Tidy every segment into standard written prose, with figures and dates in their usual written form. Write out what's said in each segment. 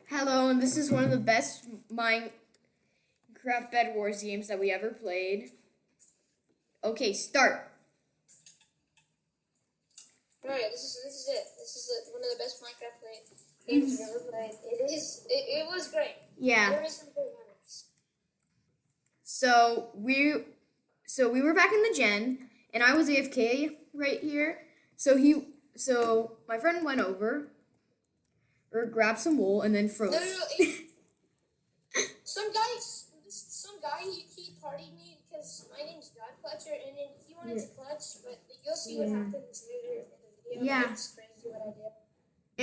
Hello, and this is one of the best Minecraft Bed Wars games that we ever played. Okay, start. Alright, this is it. This is one of the best Minecraft games we've ever played. It was great. Yeah. There were some great moments. So we were back in the gen, and I was AFK right here. So my friend went over, or grabbed some wool, and then froze. No. Some guy, he partied me because my name's God Clutcher, and then he wanted to clutch, but you'll see what happens later in the video. Yeah. It's crazy what I did.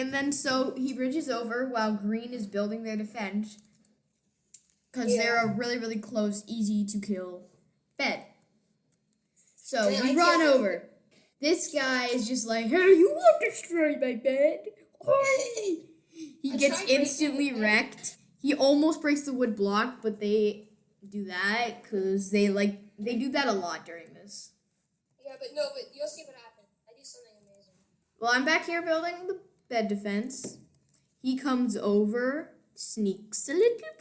And then so he bridges over while green is building their defense. Because they're a really, really close, easy to kill bed. So we run over. This guy is just like, hey, you won't destroy my bed. He gets instantly wrecked. He almost breaks the wood block, but they do that because they do that a lot during this. Yeah, but you'll see what happens. I do something amazing. Well, I'm back here building the bed defense. He comes over, sneaks a little bit.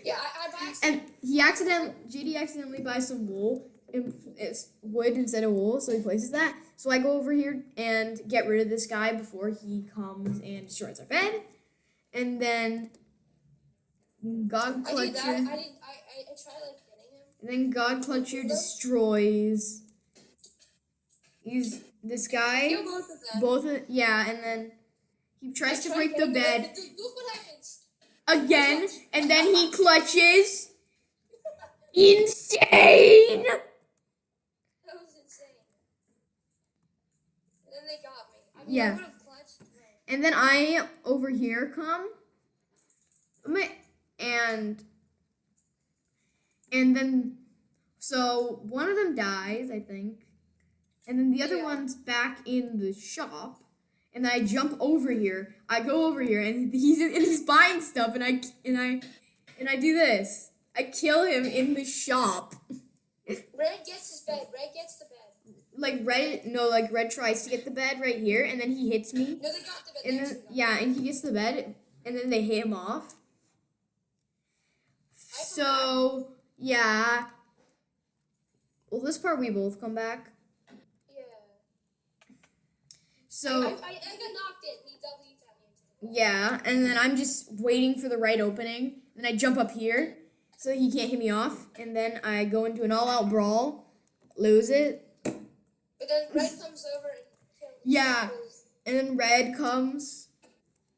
Yeah, I buy some. And JD accidentally buys some wool. It's wood instead of wool, so he places that. So I go over here and get rid of this guy before he comes and destroys our bed. And then God Clutcher. I try getting him. And then God Clutcher destroys. This guy. Kill both of them. And then he tries to break the bed. Look what happens. Again, and then he clutches. Insane! That was insane. And then they got me. I Yeah. I would have clutched. And then I over here come. And then so one of them dies, I think. And then the other one's back in the shop. And I jump over here. I go over here, and he's buying stuff, and I do this. I kill him in the shop. Red gets his bed. Red gets the bed. Red tries to get the bed right here, and then he hits me. No, they got the bed. And then and he gets the bed, and then they hit him off. So yeah. Well, this part we both come back. So I got knocked in. He double tapped me. Yeah, and then I'm just waiting for the right opening. Then I jump up here so he can't hit me off, and then I go into an all-out brawl, lose it. But then Red comes over and kills me. Yeah, and then Red comes.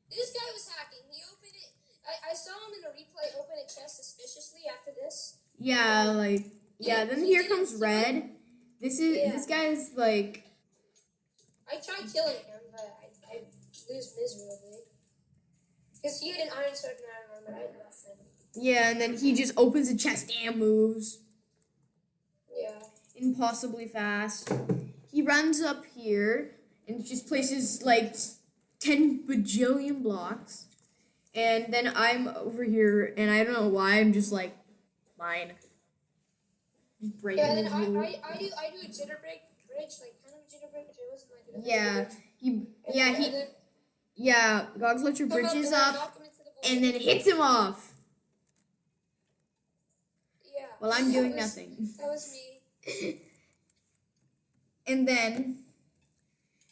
This guy was hacking. He opened it. I saw him in a replay open a chest suspiciously after this. Then here comes Red. This guy is like. I tried killing him, but I lose miserably. Because he had an iron sword and iron armor, I had nothing. Yeah, and then he just opens a chest and moves. Yeah. Impossibly fast. He runs up here and just places like 10 bajillion blocks. And then I'm over here, and I don't know why, I'm just like, mine. Just breaking and then his I wool. do a jitter break bridge, like kind of a jitter break, but it wasn't like a God Clutcher bridges up and then hits him off. Yeah. Well, I'm doing nothing. That was me. And then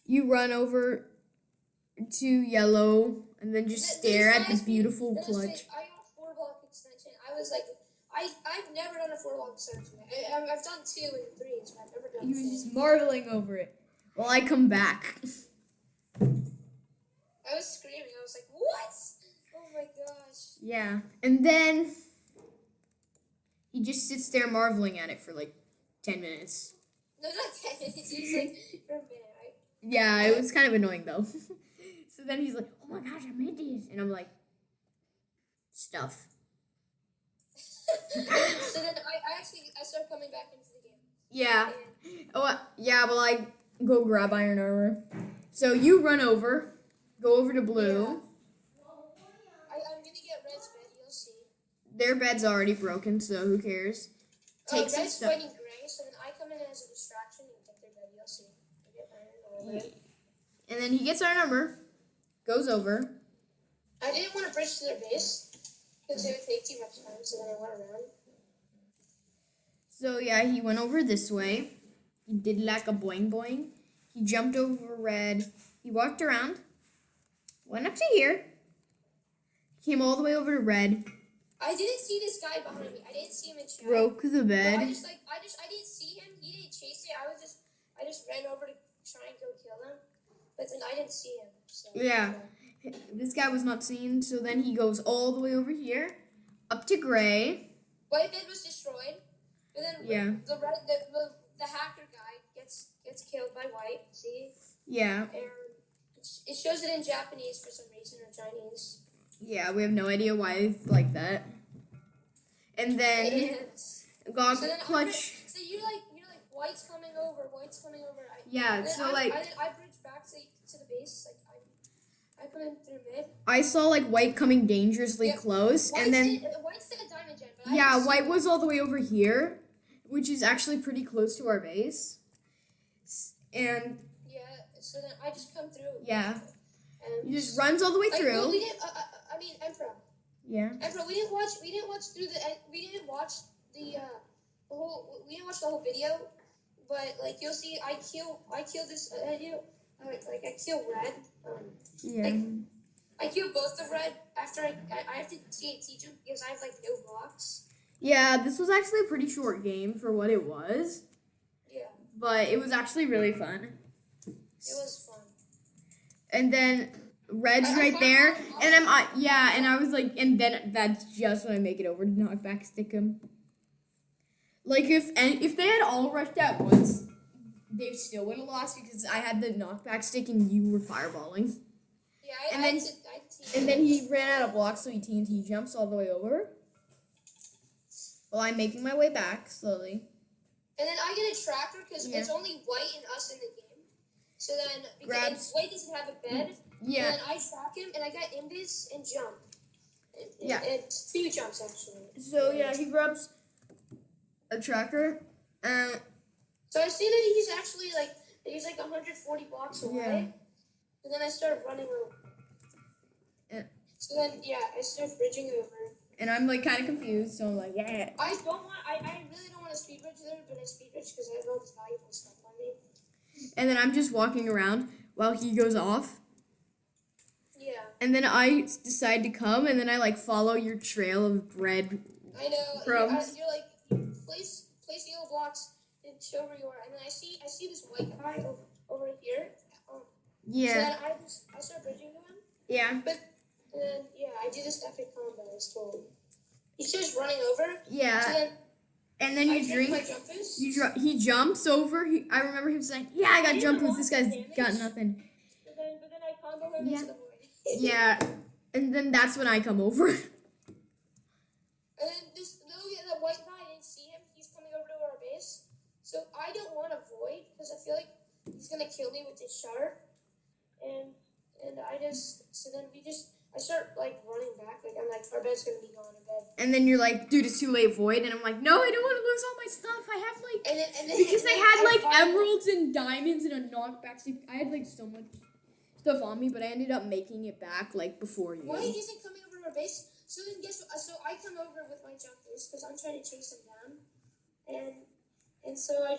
you run over to yellow and then just stare at the beautiful clutch. I got a 4-block extension. I was like, I've never done a 4-block extension. I've done 2 and 3, so I've never done He 4. was just marveling over it. Well, I come back. I was screaming. I was like, what? Oh my gosh. Yeah. And then he just sits there marveling at it for like 10 minutes. No, not 10 minutes. He was like, for a minute, right? Yeah, it was kind of annoying though. So then he's like, oh my gosh, I made these. And I'm like, stuff. So then I started coming back into the game. Yeah. Well, I go grab iron armor. So you run over, go over to blue. Yeah. I'm gonna get Red's bed, you'll see. Their bed's already broken, so who cares? Take some Red's stuff. fighting Gray, so then I come in as a distraction and get their bed, you'll see. I get iron armor. And then he gets iron armor, goes over, I didn't want to bridge to their base because it would take too much time, so then I went around. So yeah, he went over this way. He did like a boing boing. He jumped over red. He walked around. Went up to here. Came all the way over to red. I didn't see this guy behind me. I didn't see him in chat. Broke the But bed. I didn't see him. He didn't chase it. I just ran over to try and go kill him. But then I didn't see him. So, Yeah. This guy was not seen, so then he goes all the way over here, up to gray. White bed was destroyed. But then the hacker guy gets killed by white. See? Yeah. And it shows it in Japanese for some reason or Chinese. Yeah, we have no idea why it's like that. And then God clutch. So you're like white's coming over. Yeah, And then so I like bridged back to the base. Like I put him through mid. I saw like white coming dangerously close, and then White's did a diamond gen. But yeah, white was all the way over here, which is actually pretty close to our base. And yeah, so then I just come through. yeah, And he just runs all the way through. Well, we didn't. I mean, Emperor. Yeah. Emperor, we didn't watch through the. We didn't watch the whole. We didn't watch the whole video, but like you'll see, I kill this. I kill red. Yeah. I kill both of red after I have to TNT jump because I have like no blocks. Yeah, this was actually a pretty short game for what it was. Yeah. But it was actually really fun. It was fun. And then red's right there, and and I was like, and then that's just when I make it over to knockback stick him. Like if they had all rushed at once, they still would have lost because I had the knockback stick and you were fireballing. Yeah, And then he ran out of blocks, so he TNT jumps all the way over. Well, I'm making my way back slowly. And then I get a tracker because it's only white and us in the game. So then, because white doesn't have a bed, Yeah. and then I track him, and I got invis and jump. Yeah. It's 2 jumps, actually. So, yeah, he grabs a tracker. So I see that he's like 140 blocks away. Yeah. And then I start running over. Yeah. So then, I start bridging over. And I'm, like, kind of confused, so I'm like, yeah. I really don't want to speed bridge there, but I speed bridge because I have all this valuable stuff on me. And then I'm just walking around while he goes off. Yeah. And then I decide to come, and then I, like, follow your trail of red I know. crumbs. You're like, you place yellow blocks and show where you are. And then I see this white guy over here. Yeah. So then I start bridging to him. Yeah. But then, I do this epic combo, I was told. He's just running over. Yeah. So then And then you drink. my jump boost. He jumps over. I remember him saying, "Yeah, I got jump boost. This guy's got nothing." But then I combo him into the void. Yeah. And then that's when I come over. And then the white guy, I didn't see him. He's coming over to our base. So I don't want to void because I feel like he's gonna kill me with this shark. And I start like running back. Like I'm like, our bed's gonna be gone in bed. And then you're like, "Dude, it's too late, void." And I'm like, "No, I don't want to lose all my stuff. I have like And then because they had like emeralds and diamonds and a knockback stick. I had like so much stuff on me, but I ended up making it back like before you." Why isn't coming over to our base? So then guess what? So I come over with my jump boost because I'm trying to chase him down, and so I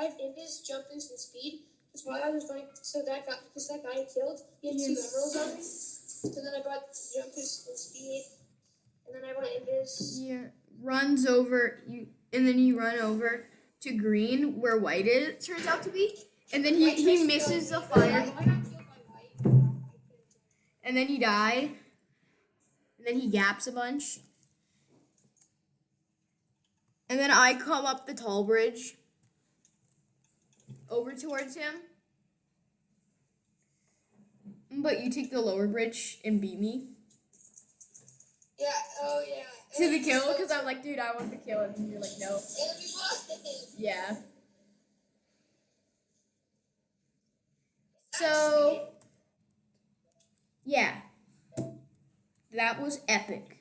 have invis, jump boost, and speed. That's why I was going. So that guy I killed, he had 2 emeralds on me. So then I bought jump boost and speed, and then I bought invis. Yeah, runs over you, and then you run over to green where white is turns out to be, and then he misses the fire, I got killed by white. and then you die, and then he gaps a bunch, and then I come up the tall bridge over towards him, but you take the lower bridge and beat me Yeah. Oh yeah. to the kill because I'm like, "Dude, I want the kill," and you're like, "No." And we won. Yeah. So, yeah. That was epic.